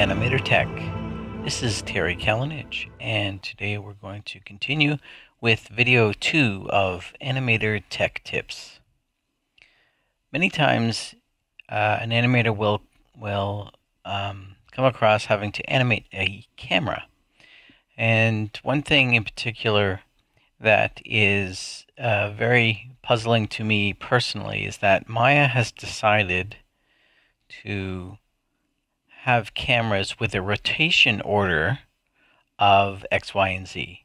Animator Tech. This is Terry Kallenich, and today we're going to continue with video 2 of Animator Tech Tips. Many times an animator will come across having to animate a camera. And one thing in particular that is very puzzling to me personally is that Maya has decided to have cameras with a rotation order of X, Y, and Z.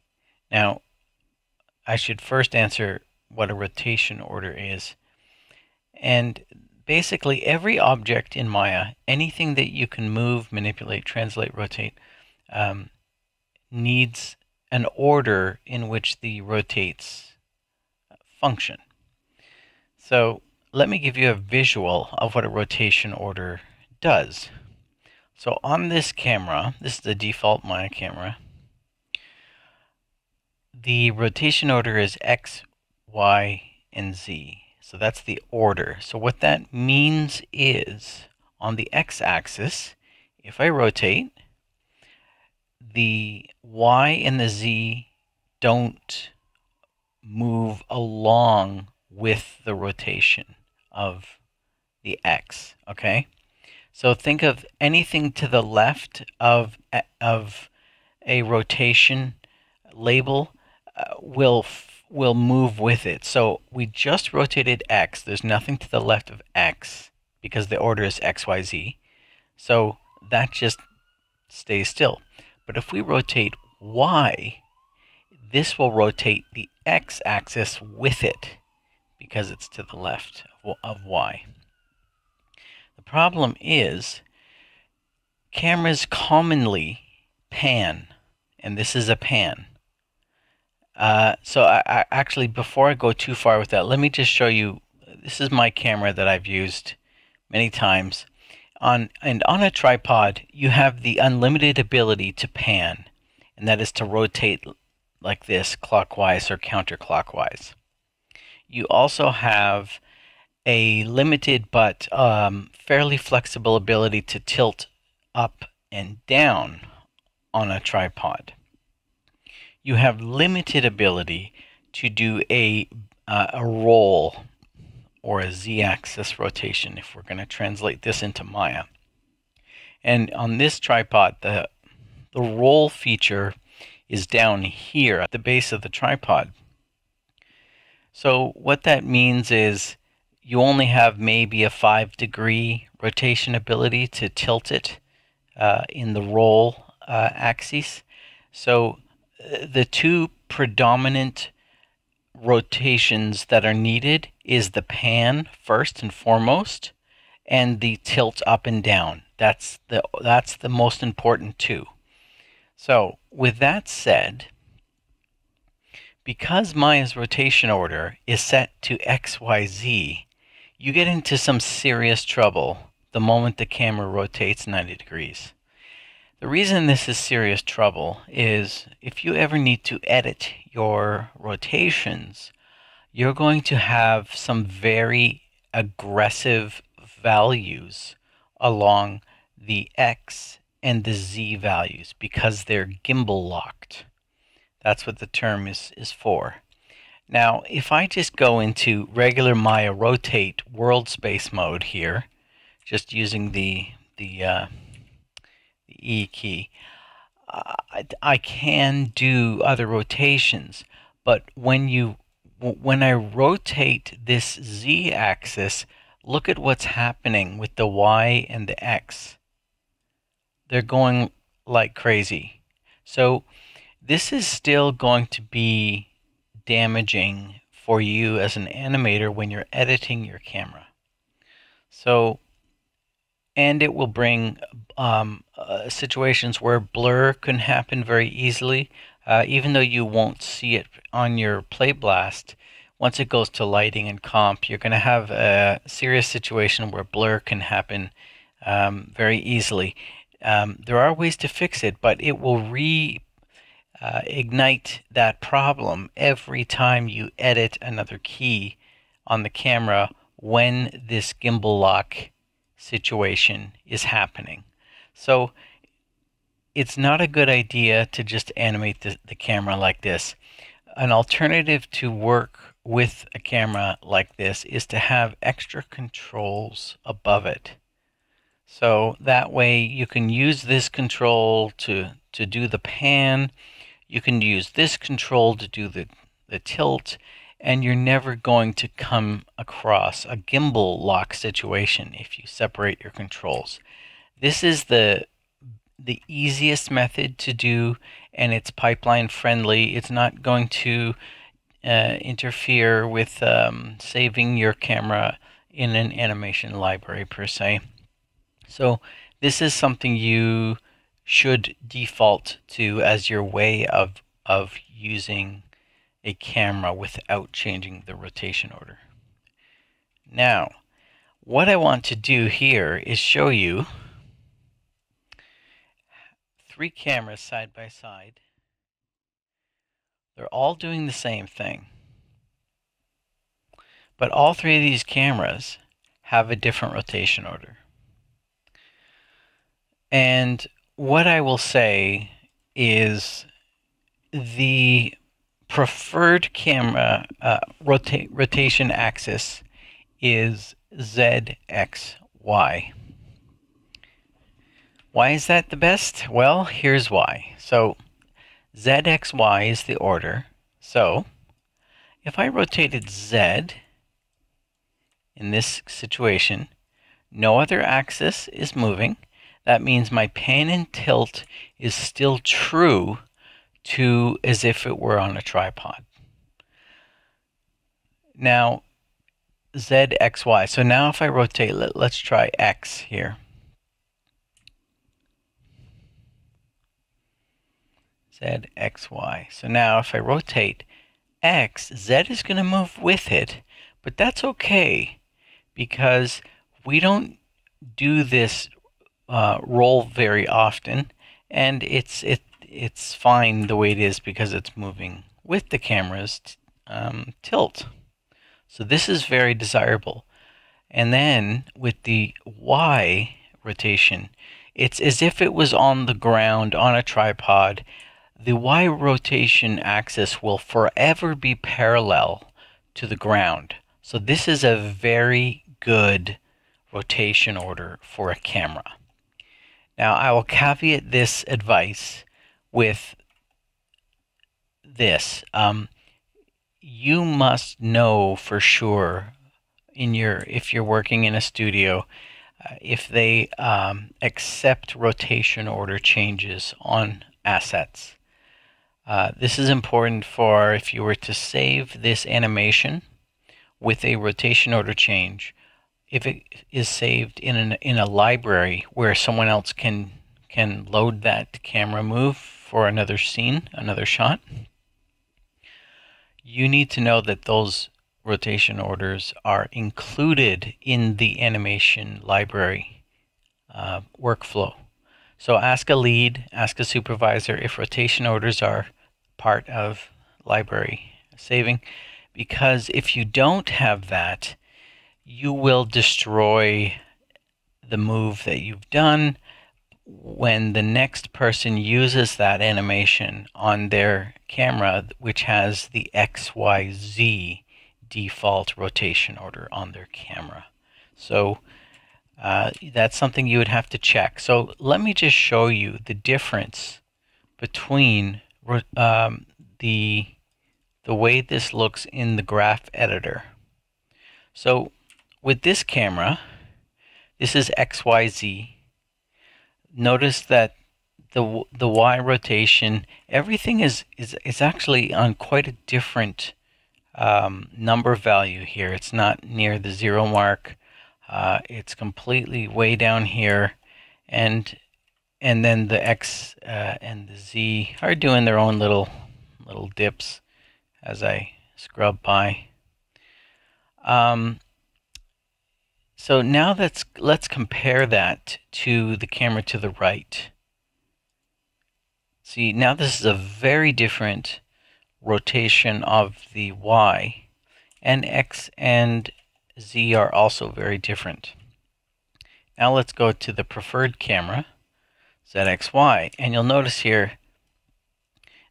Now, I should first answer what a rotation order is. And basically, every object in Maya, anything that you can move, manipulate, translate, rotate, needs an order in which the rotates function. So let me give you a visual of what a rotation order does. So on this camera, this is the default Maya camera, the rotation order is X, Y, and Z. So that's the order. So what that means is on the X-axis, if I rotate, the Y and the Z don't move along with the rotation of the X, okay? So think of anything to the left of a rotation label will move with it. So we just rotated X. There's nothing to the left of X because the order is X, Y, Z. So that just stays still. But if we rotate Y, this will rotate the X axis with it because it's to the left of Y. The problem is cameras commonly pan, and this is a pan. So I actually, before I go too far with that, let me just show you. This is my camera that I've used many times. And on a tripod, you have the unlimited ability to pan, and that is to rotate like this, clockwise or counterclockwise. You also have a limited but fairly flexible ability to tilt up and down on a tripod. You have limited ability to do a roll or a Z-axis rotation if we're going to translate this into Maya. And on this tripod, the roll feature is down here at the base of the tripod. So what that means is you only have maybe a 5-degree rotation ability to tilt it in the roll axis. So the two predominant rotations that are needed is the pan first and foremost, and the tilt up and down. That's the most important two. So with that said, because Maya's rotation order is set to X, Y, Z, you get into some serious trouble the moment the camera rotates 90 degrees. The reason this is serious trouble is if you ever need to edit your rotations, you're going to have some very aggressive values along the X and the Z values because they're gimbal locked. That's what the term is for. Now, if I just go into regular Maya rotate world space mode here, just using the E key, I can do other rotations, but when I rotate this Z axis, look at what's happening with the Y and the X. They're going like crazy. So this is still going to be damaging for you as an animator when you're editing your camera. So, and it will bring situations where blur can happen very easily, even though you won't see it on your playblast. Once it goes to lighting and comp, you're going to have a serious situation where blur can happen very easily. There are ways to fix it, but it will ignite that problem every time you edit another key on the camera when this gimbal lock situation is happening. So it's not a good idea to just animate the camera like this. An alternative to work with a camera like this is to have extra controls above it. So that way you can use this control to do the pan, you can use this control to do the tilt, and you're never going to come across a gimbal lock situation if you separate your controls. This is the easiest method to do, and it's pipeline friendly. It's not going to interfere with saving your camera in an animation library per se. So this is something you should default to as your way of using a camera without changing the rotation order. Now, what I want to do here is show you 3 cameras side by side. They're all doing the same thing. But all 3 of these cameras have a different rotation order. And what I will say is the preferred camera rotation axis is ZXY. Why is that the best? Well, here's why. So ZXY is the order. So if I rotated Z in this situation, no other axis is moving. That means my pan and tilt is still true to as if it were on a tripod. Now, Z, X, Y. So now if I rotate, let's try X here. Z, X, Y. So now if I rotate X, Z is going to move with it, but that's okay because we don't do this roll very often, and it's fine the way it is because it's moving with the camera's tilt. So this is very desirable. And then with the Y rotation, it's as if it was on the ground on a tripod. The Y rotation axis will forever be parallel to the ground. So this is a very good rotation order for a camera. Now, I will caveat this advice with this. You must know for sure if you're working in a studio, if they accept rotation order changes on assets. This is important for if you were to save this animation with a rotation order change. If it is saved in a library where someone else can load that camera move for another scene, another shot, you need to know that those rotation orders are included in the animation library workflow. So ask a lead, ask a supervisor if rotation orders are part of library saving, because if you don't have that, you will destroy the move that you've done when the next person uses that animation on their camera, which has the XYZ default rotation order on their camera. So that's something you would have to check. So let me just show you the difference between the way this looks in the graph editor. So with this camera, this is XYZ. Notice that the Y rotation, everything is actually on quite a different number value here. It's not near the 0 mark. It's completely way down here, and then the X and the Z are doing their own little dips as I scrub by. So now let's compare that to the camera to the right. See, now this is a very different rotation of the Y, and X and Z are also very different. Now let's go to the preferred camera. ZXY. And you'll notice here,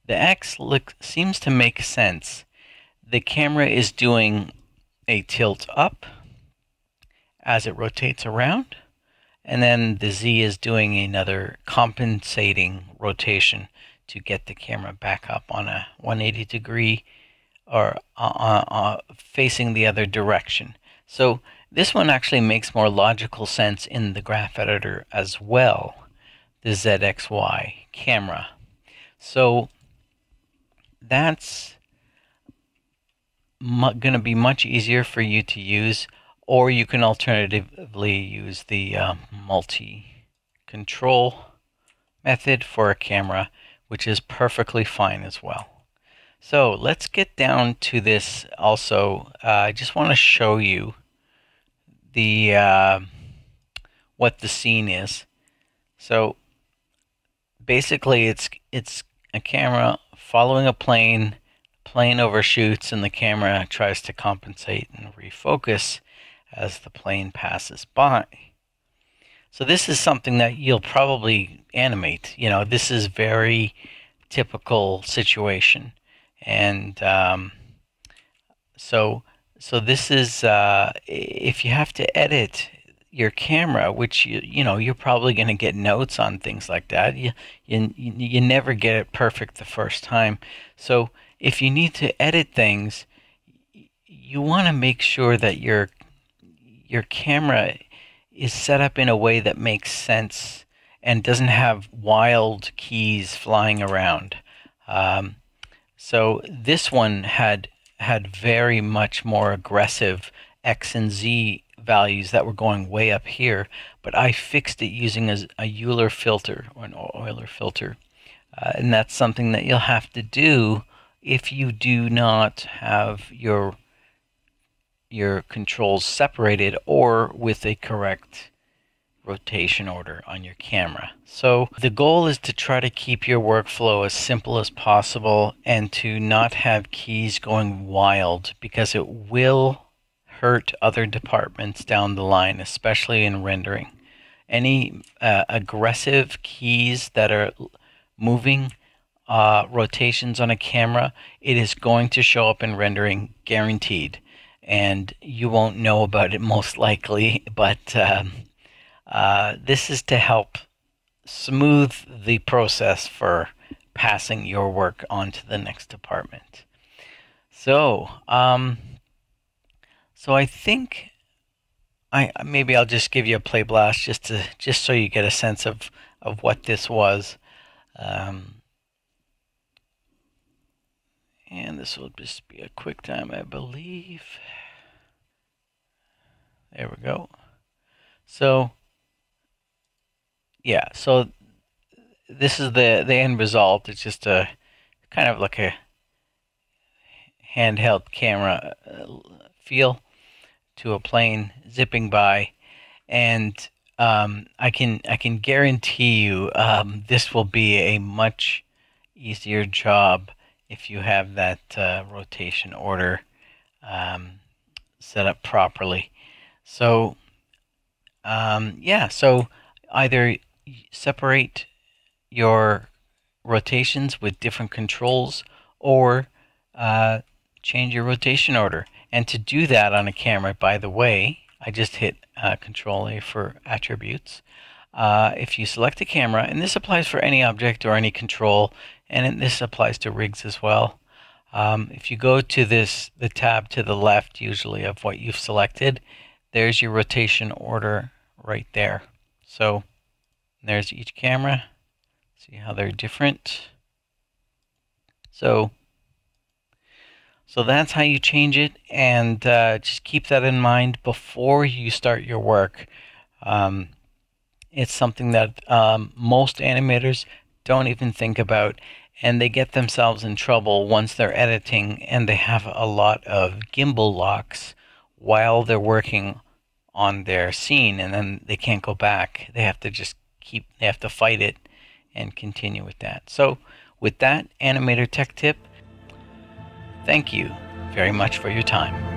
the X seems to make sense. The camera is doing a tilt up as it rotates around, and then the Z is doing another compensating rotation to get the camera back up on a 180 degree or facing the other direction. So this one actually makes more logical sense in the graph editor as well, the ZXY camera. So that's going to be much easier for you to use, or you can alternatively use the multi-control method for a camera, which is perfectly fine as well. So let's get down to this also. I just want to show you the what the scene is. So basically it's a camera following a plane. Plane overshoots and the camera tries to compensate and refocus as the plane passes by. So this is something that you'll probably animate. You know, this is very typical situation. And so this is if you have to edit your camera, which you know you're probably going to get notes on things like that. You never get it perfect the first time. So if you need to edit things, you want to make sure that your camera is set up in a way that makes sense and doesn't have wild keys flying around. So this one had very much more aggressive X and Z values that were going way up here, but I fixed it using a Euler filter or an Euler filter. And that's something that you'll have to do if you do not have your controls separated or with a correct rotation order on your camera. So the goal is to try to keep your workflow as simple as possible and to not have keys going wild, because it will hurt other departments down the line, especially in rendering. Any aggressive keys that are moving rotations on a camera, it is going to show up in rendering, guaranteed, and you won't know about it most likely, but this is to help smooth the process for passing your work on to the next department. So I think maybe I'll just give you a play blast just so you get a sense of what this was. And this will just be a quick time, I believe. There we go. So yeah, so this is the end result. It's just a kind of like a handheld camera feel to a plane zipping by, and I can guarantee you this will be a much easier job if you have that rotation order set up properly. So yeah, so either separate your rotations with different controls or change your rotation order. And to do that on a camera, by the way, I just hit Control A for attributes. If you select a camera, and this applies for any object or any control, and this applies to rigs as well. If you go to the tab to the left, usually of what you've selected, there's your rotation order right there. So there's each camera. See how they're different. So that's how you change it, and just keep that in mind before you start your work. It's something that most animators don't even think about, and they get themselves in trouble once they're editing and they have a lot of gimbal locks while they're working on their scene, and then they can't go back. They have to they have to fight it and continue with that. So with that Animator Tech Tip, thank you very much for your time.